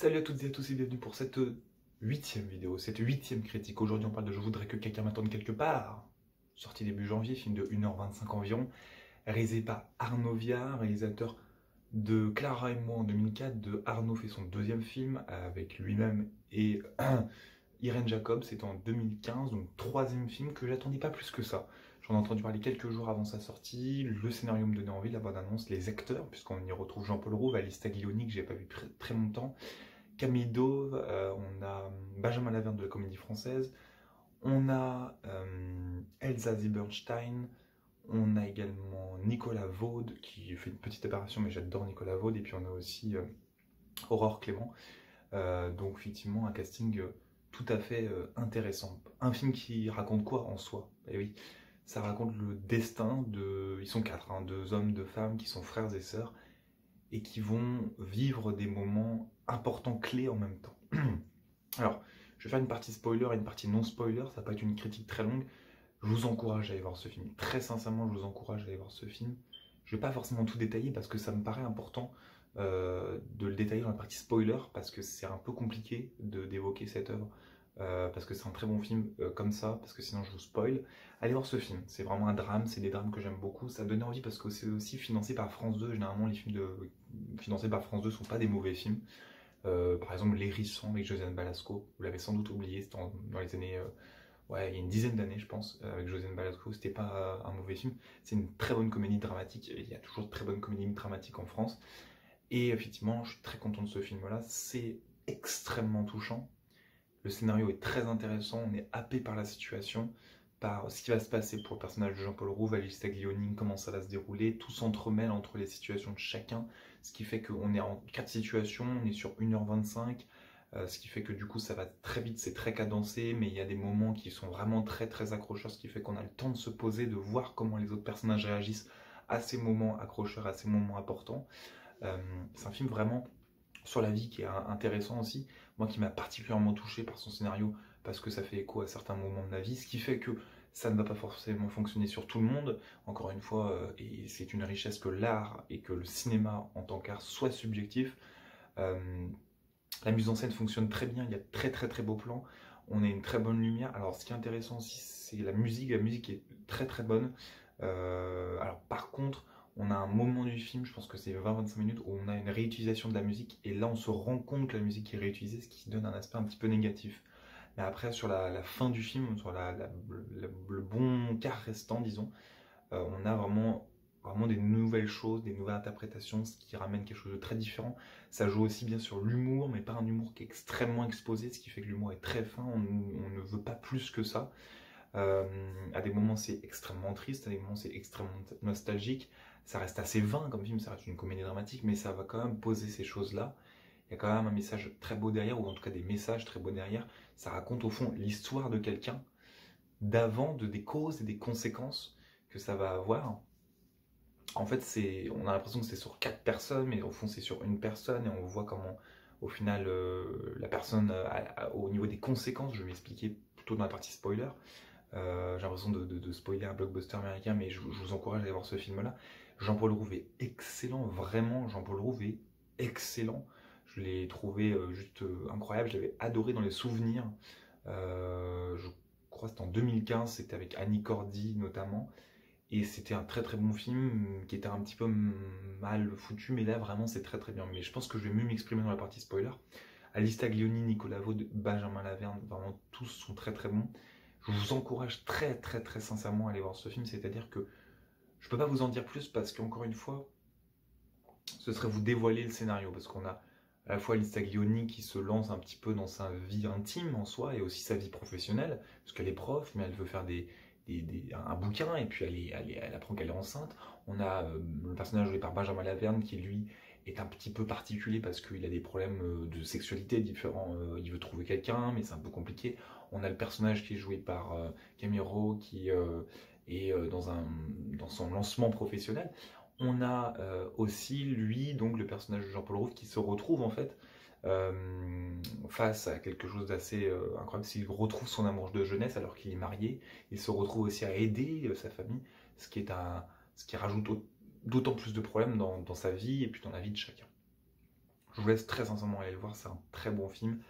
Salut à toutes et à tous et bienvenue pour cette 8e vidéo, cette 8e critique. Aujourd'hui on parle de Je voudrais que quelqu'un m'attende quelque part. Sorti début janvier, film de 1h25 environ, réalisé par Arnaud Viard, réalisateur de Clara et moi en 2004, de Arnaud fait son deuxième film avec lui-même et Irène Jacob, c'était en 2015, donc troisième film que j'attendais pas plus que ça. J'en ai entendu parler quelques jours avant sa sortie, le scénario me donnait envie, la bande-annonce, les acteurs, puisqu'on y retrouve Jean-Paul Rouve, Alice Taglioni, que j'ai pas vu très longtemps, Camille Dauve, on a Benjamin Laverne de la Comédie Française, on a Elsa Ziebenstein, on a également Nicolas Vaud, qui fait une petite apparition, mais j'adore Nicolas Vaud, et puis on a aussi Aurore Clément, donc effectivement un casting tout à fait intéressant. Un film qui raconte quoi en soi? Eh oui, ça raconte le destin de... Ils sont quatre, hein, deux hommes, deux femmes qui sont frères et sœurs et qui vont vivre des moments importants, clés en même temps. Alors, je vais faire une partie spoiler et une partie non spoiler, ça va pas être une critique très longue. Je vous encourage à aller voir ce film. Très sincèrement, je vous encourage à aller voir ce film. Je vais pas forcément tout détailler parce que ça me paraît important de le détailler dans la partie spoiler parce que c'est un peu compliqué d'évoquer cette œuvre. Parce que c'est un très bon film comme ça, parce que sinon je vous spoil. Allez voir ce film, c'est vraiment un drame, c'est des drames que j'aime beaucoup. Ça donne envie parce que c'est aussi financé par France 2. Généralement, les films financés par France 2 sont pas des mauvais films. Par exemple, L'Hérisson avec Josiane Balasco, vous l'avez sans doute oublié, c'était dans les années. Ouais, il y a une dizaine d'années, je pense, avec Josiane Balasco, c'était pas un mauvais film. C'est une très bonne comédie dramatique. Il y a toujours de très bonnes comédies dramatiques en France. Et effectivement, je suis très content de ce film-là. C'est extrêmement touchant. Le scénario est très intéressant, on est happé par la situation, par ce qui va se passer pour le personnage de Jean-Paul Rouve, Alice Taglioni, comment ça va se dérouler, tout s'entremêle entre les situations de chacun, ce qui fait qu'on est en 4 situations, on est sur 1h25, ce qui fait que du coup ça va très vite, c'est très cadencé, mais il y a des moments qui sont vraiment très accrocheurs, ce qui fait qu'on a le temps de se poser, de voir comment les autres personnages réagissent à ces moments accrocheurs, à ces moments importants. C'est un film vraiment sur la vie qui est intéressant aussi, moi qui m'a particulièrement touché par son scénario parce que ça fait écho à certains moments de ma vie, ce qui fait que ça ne va pas forcément fonctionner sur tout le monde, encore une fois, et c'est une richesse que l'art et que le cinéma en tant qu'art soit subjectif. La mise en scène fonctionne très bien, il y a très beaux plans, on a une très bonne lumière. Alors ce qui est intéressant aussi c'est la musique est très bonne. Alors par contre, on a un moment du film, je pense que c'est 20-25 minutes, où on a une réutilisation de la musique, et là on se rend compte que la musique est réutilisée, ce qui donne un aspect un petit peu négatif. Mais après, sur la fin du film, sur le bon quart restant, disons, on a vraiment des nouvelles choses, des nouvelles interprétations, ce qui ramène quelque chose de très différent. Ça joue aussi bien sur l'humour, mais pas un humour qui est extrêmement exposé, ce qui fait que l'humour est très fin, on ne veut pas plus que ça. À des moments c'est extrêmement triste, à des moments c'est extrêmement nostalgique, ça reste assez vain comme film, ça reste une comédie dramatique, mais ça va quand même poser ces choses-là. Il y a quand même un message très beau derrière, ou en tout cas des messages très beaux derrière. Ça raconte au fond l'histoire de quelqu'un, d'avant, des causes et des conséquences que ça va avoir. En fait, on a l'impression que c'est sur 4 personnes, mais au fond c'est sur une personne, et on voit comment, au final, la personne, au niveau des conséquences, je vais expliquer plutôt dans la partie spoiler. J'ai l'impression de spoiler un blockbuster américain, mais je vous encourage à aller voir ce film-là. Jean-Paul Rouve est excellent, vraiment, Jean-Paul Rouve est excellent. Je l'ai trouvé juste incroyable, j'avais adoré dans les souvenirs. Je crois que c'était en 2015, c'était avec Annie Cordy notamment. Et c'était un très bon film qui était un petit peu mal foutu, mais là vraiment c'est très bien. Mais je pense que je vais mieux m'exprimer dans la partie spoiler. Alice Taglioni, Nicolas Vaud, Benjamin Laverne, vraiment tous sont très bons. Je vous encourage très sincèrement à aller voir ce film, c'est-à-dire que je peux pas vous en dire plus parce qu'encore une fois, ce serait vous dévoiler le scénario, parce qu'on a à la fois Alice Taglioni qui se lance un petit peu dans sa vie intime en soi et aussi sa vie professionnelle, parce qu'elle est prof, mais elle veut faire un bouquin, et puis elle apprend qu'elle est enceinte. On a le personnage joué par Benjamin Laverne qui lui est un petit peu particulier parce qu'il a des problèmes de sexualité différents, il veut trouver quelqu'un mais c'est un peu compliqué. On a le personnage qui est joué par Camille qui est dans son lancement professionnel. On a aussi lui, donc le personnage de Jean-Paul Rouve qui se retrouve en fait face à quelque chose d'assez incroyable. S'il retrouve son amour de jeunesse alors qu'il est marié, il se retrouve aussi à aider sa famille, ce qui rajoute d'autant plus de problèmes dans sa vie et puis dans la vie de chacun. Je vous laisse très sincèrement aller le voir, c'est un très bon film.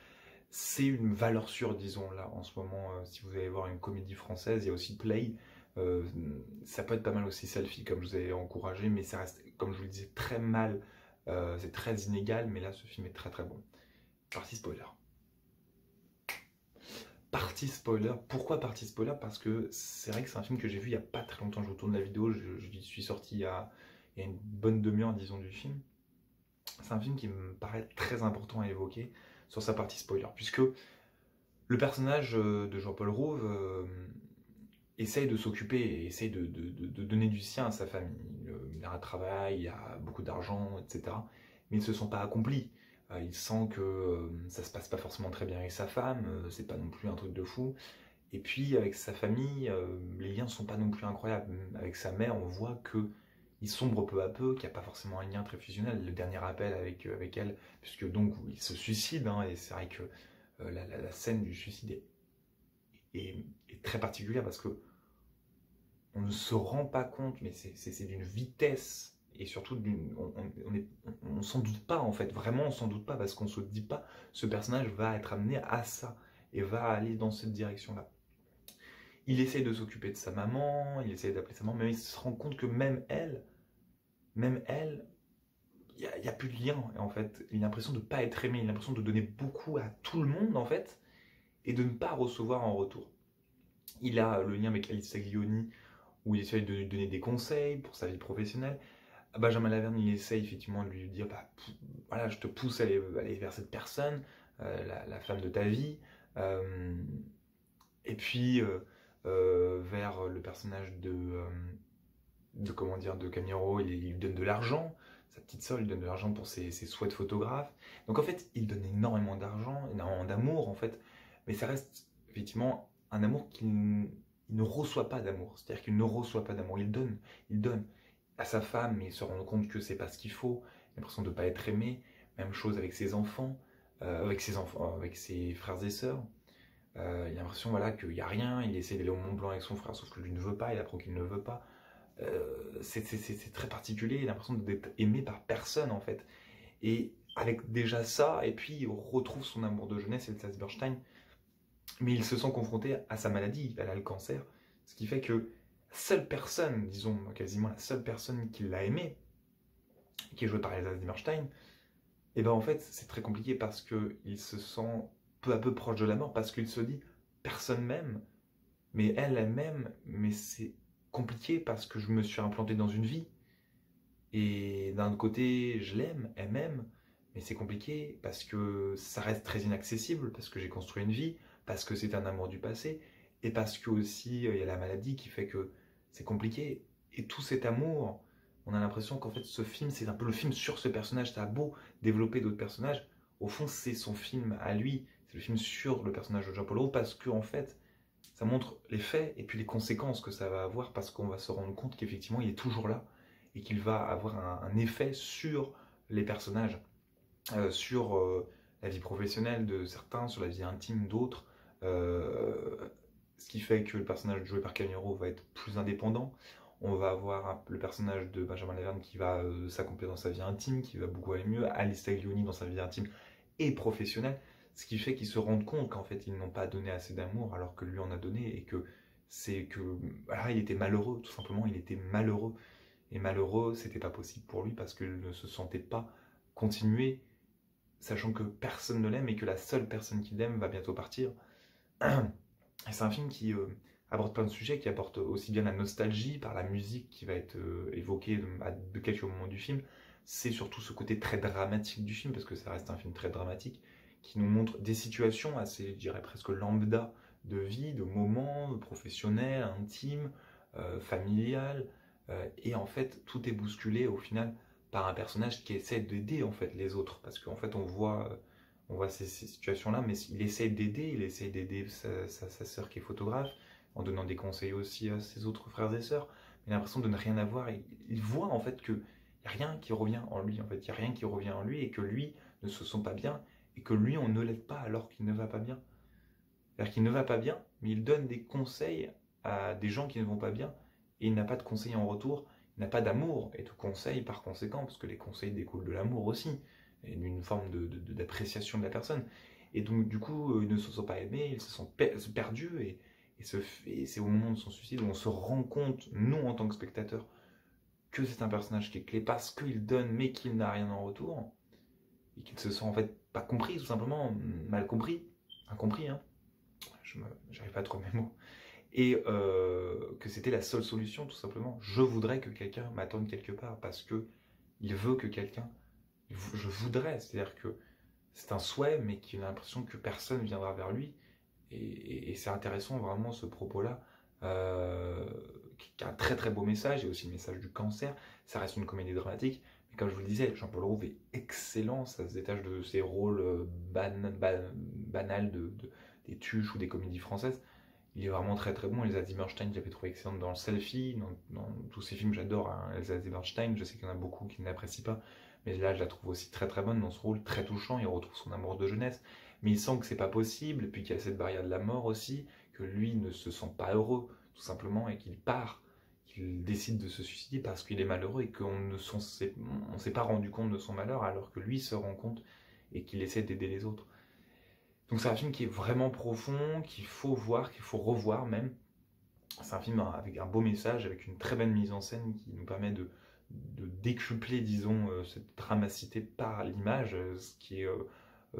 C'est une valeur sûre, disons, là, en ce moment, si vous allez voir une comédie française, il y a aussi Play. Euh, Ça peut être pas mal aussi Selfie, comme je vous ai encouragé, mais ça reste, comme je vous le disais, très mal. C'est très inégal, mais là, ce film est très très bon. Partie spoiler. Partie spoiler. Pourquoi partie spoiler? Parce que c'est vrai que c'est un film que j'ai vu il n'y a pas très longtemps. Je vous tourne la vidéo, je suis sorti il y a une bonne demi-heure, disons, du film. C'est un film qui me paraît très important à évoquer sur sa partie spoiler, puisque le personnage de Jean-Paul Rouve essaye de s'occuper et essaye de donner du sien à sa famille. Il a un travail, il a beaucoup d'argent, etc. Mais il ne se sent pas accompli. Il sent que ça se passe pas forcément très bien avec sa femme, c'est pas non plus un truc de fou. Et puis avec sa famille, les liens ne sont pas non plus incroyables. Avec sa mère, on voit que il sombre peu à peu, qu'il n'y a pas forcément un lien très fusionnel. Le dernier appel avec elle, puisque donc il se suicide, hein, et c'est vrai que la scène du suicide est très particulière parce que on ne se rend pas compte, mais c'est d'une vitesse et surtout on s'en doute pas en fait, vraiment on s'en doute pas parce qu'on se dit pas ce personnage va être amené à ça et va aller dans cette direction-là. Il essaie de s'occuper de sa maman, il essaie d'appeler sa maman, mais il se rend compte que même elle, il y a plus de lien en fait. Il a l'impression de ne pas être aimé, il a l'impression de donner beaucoup à tout le monde en fait et de ne pas recevoir en retour. Il a le lien avec Alice Taglioni où il essaye de lui donner des conseils pour sa vie professionnelle. Benjamin Laverne, il essaye effectivement de lui dire bah, voilà, je te pousse à aller vers cette personne, la femme de ta vie. Et puis vers le personnage comment dire, de Camero, il lui donne de l'argent. Sa petite sœur lui donne de l'argent pour ses souhaits de photographe. Donc en fait, il donne énormément d'argent, énormément d'amour en fait. Mais ça reste effectivement un amour qu'il ne reçoit pas d'amour. C'est-à-dire qu'il ne reçoit pas d'amour. Il donne à sa femme, mais il se rend compte que c'est pas ce qu'il faut. Il a l'impression de ne pas être aimé. Même chose avec ses enfants, avec ses frères et sœurs. Il a l'impression voilà, qu'il n'y a rien. Il essaie d'aller au Mont Blanc avec son frère, sauf que lui ne veut pas. Il apprend qu'il ne veut pas. C'est très particulier. Il a l'impression d'être aimé par personne en fait. Et avec déjà ça, et puis il retrouve son amour de jeunesse, Elsa Bernstein, mais il se sent confronté à sa maladie, elle a le cancer, ce qui fait que la seule personne, disons quasiment la seule personne qui l'a aimé, qui est jouée par Elsa Bernstein, et ben en fait c'est très compliqué parce qu'il se sent peu à peu proche de la mort, parce qu'il se dit personne m'aime, mais elle m'aime, mais c'est compliqué parce que je me suis implanté dans une vie. Et d'un autre côté, je l'aime, elle m'aime, mais c'est compliqué parce que ça reste très inaccessible, parce que j'ai construit une vie, parce que c'est un amour du passé, et parce que aussi il y a la maladie qui fait que c'est compliqué. Et tout cet amour, on a l'impression qu'en fait ce film, c'est un peu le film sur ce personnage. Ça a beau développer d'autres personnages, au fond c'est son film à lui, c'est le film sur le personnage de Jean-Paul Rouve, parce que en fait, ça montre les faits et puis les conséquences que ça va avoir, parce qu'on va se rendre compte qu'effectivement il est toujours là, et qu'il va avoir un effet sur les personnages, sur la vie professionnelle de certains, sur la vie intime d'autres, ce qui fait que le personnage joué par Camero va être plus indépendant. On va avoir le personnage de Benjamin Laverne qui va s'accomplir dans sa vie intime, qui va beaucoup aller mieux, Alice Taglioni dans sa vie intime et professionnelle, ce qui fait qu'ils se rendent compte qu'en fait ils n'ont pas donné assez d'amour alors que lui en a donné, et que c'est que voilà, il était malheureux, tout simplement, il était malheureux. Et malheureux, c'était pas possible pour lui parce qu'il ne se sentait pas continuer, sachant que personne ne l'aime et que la seule personne qui l'aime va bientôt partir. Et c'est un film qui aborde plein de sujets, qui apporte aussi bien la nostalgie par la musique qui va être évoquée de quelques moments du film. C'est surtout ce côté très dramatique du film, parce que ça reste un film très dramatique, qui nous montre des situations assez, je dirais presque lambda de vie, de moments professionnels, intimes, familiales. Et en fait, tout est bousculé au final par un personnage qui essaie d'aider en fait les autres, parce qu'en fait on voit ces situations-là, mais il essaie d'aider sa sœur qui est photographe, en donnant des conseils aussi à ses autres frères et sœurs, mais il a l'impression de ne rien avoir, et il voit en fait qu'il n'y a rien qui revient en lui, en fait, il n'y a rien qui revient en lui, et que lui ne se sent pas bien, et que lui on ne l'aide pas alors qu'il ne va pas bien. C'est-à-dire qu'il ne va pas bien, mais il donne des conseils à des gens qui ne vont pas bien, et il n'a pas de conseils en retour, il n'a pas d'amour et de conseils par conséquent, parce que les conseils découlent de l'amour aussi. et d'une forme d'appréciation de la personne. Et donc, du coup, ils ne se sont pas aimés, ils se sont perdus, et c'est au moment de son suicide où on se rend compte, nous, en tant que spectateurs, que c'est un personnage qui est clé parce qu'il donne, mais qu'il n'a rien en retour, et qu'il se sent en fait pas compris, tout simplement, mal compris, incompris, hein. J'arrive pas à trouver mes mots. Et que c'était la seule solution, tout simplement. Je voudrais que quelqu'un m'attende quelque part, parce que il veut que quelqu'un... Je voudrais, c'est-à-dire que c'est un souhait, mais qu'il a l'impression que personne viendra vers lui. Et c'est intéressant, vraiment, ce propos-là, qui a un très très beau message, et aussi le message du cancer. Ça reste une comédie dramatique, mais comme je vous le disais, Jean-Paul Rouve est excellent, ça se détache de ses rôles banals des tuches ou des comédies françaises. Il est vraiment très très bon. Elsa Zimmerstein, j'avais trouvé excellente dans le Selfie, dans tous ces films, j'adore hein, Elsa Zimmerstein, je sais qu'il y en a beaucoup qui ne l'apprécient pas, mais là je la trouve aussi très très bonne dans ce rôle, très touchant, il retrouve son amour de jeunesse, mais il sent que c'est pas possible, et puis qu'il y a cette barrière de la mort aussi, que lui ne se sent pas heureux, tout simplement, et qu'il part, qu'il décide de se suicider parce qu'il est malheureux, et qu'on ne s'est pas rendu compte de son malheur, alors que lui se rend compte, et qu'il essaie d'aider les autres. Donc c'est un film qui est vraiment profond, qu'il faut voir, qu'il faut revoir même. C'est un film avec un beau message, avec une très belle mise en scène qui nous permet de décupler, disons, cette dramacité par l'image, ce qui est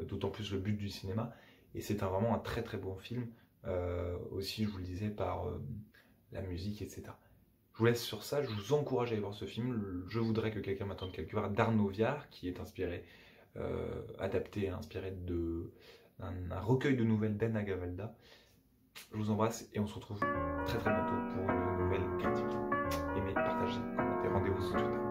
d'autant plus le but du cinéma. Et c'est vraiment un très très bon film, aussi je vous le disais, par la musique, etc. Je vous laisse sur ça, je vous encourage à aller voir ce film. Je voudrais que quelqu'un m'attende quelque part, d'Arnaud Viard, qui est inspiré, adapté, inspiré d'un recueil de nouvelles d'Anna Gavalda. Je vous embrasse et on se retrouve très très bientôt pour une nouvelle critique. Aimez, partagez, commentez, rendez-vous sur Twitter.